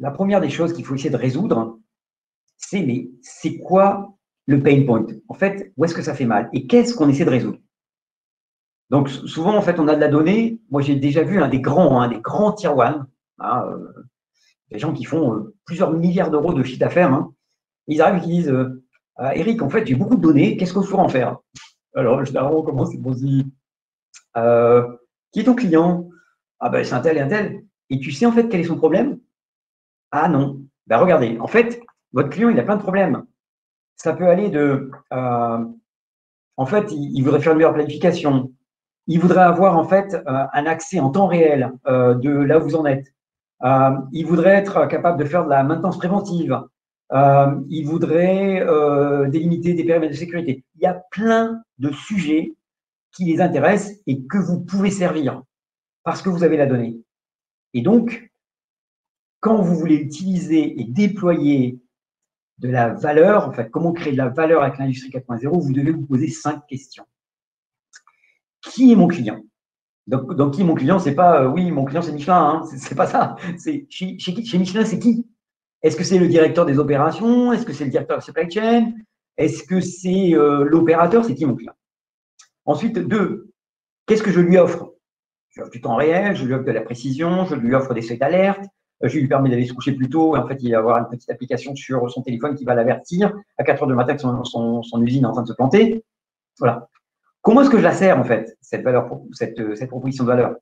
la première des choses qu'il faut essayer de résoudre, c'est mais c'est quoi le pain point? En fait, où est-ce que ça fait mal? Et qu'est-ce qu'on essaie de résoudre? Donc, souvent, en fait, on a de la donnée. Moi, j'ai déjà vu des grands tier one, hein, des gens qui font plusieurs milliards d'euros de chiffre d'affaires. Hein. Ils arrivent et ils disent Eric, en fait, j'ai beaucoup de données, qu'est-ce qu'il faut en faire? Alors, généralement, on commence à se dire qui est ton client? Ah ben, c'est un tel et un tel. Et tu sais en fait quel est son problème? Ah non. Ben regardez, en fait, votre client, il a plein de problèmes. Ça peut aller de en fait, il voudrait faire une meilleure planification. Il voudrait avoir en fait un accès en temps réel de là où vous en êtes. Il voudrait être capable de faire de la maintenance préventive. Il voudrait délimiter des périmètres de sécurité. Il y a plein de sujets qui les intéressent et que vous pouvez servir parce que vous avez la donnée. Et donc, quand vous voulez utiliser et déployer de la valeur, en fait, comment créer de la valeur avec l'industrie 4.0, vous devez vous poser 5 questions. Qui est mon client? Donc, qui est mon client? C'est pas oui, mon client c'est Michelin, hein, c'est pas ça. C'est chez Michelin, c'est qui? Est-ce que c'est le directeur des opérations? Est-ce que c'est le directeur de supply chain? Est-ce que c'est l'opérateur? C'est qui mon client? Ensuite, 2, qu'est-ce que je lui offre? Je lui offre du temps réel, je lui offre de la précision, je lui offre des seuils d'alerte, je lui permets d'aller se coucher plus tôt et en fait, il va avoir une petite application sur son téléphone qui va l'avertir à 4 heures du matin que son usine est en train de se planter. Voilà. Comment est-ce que je la sers en fait, cette proposition de valeur?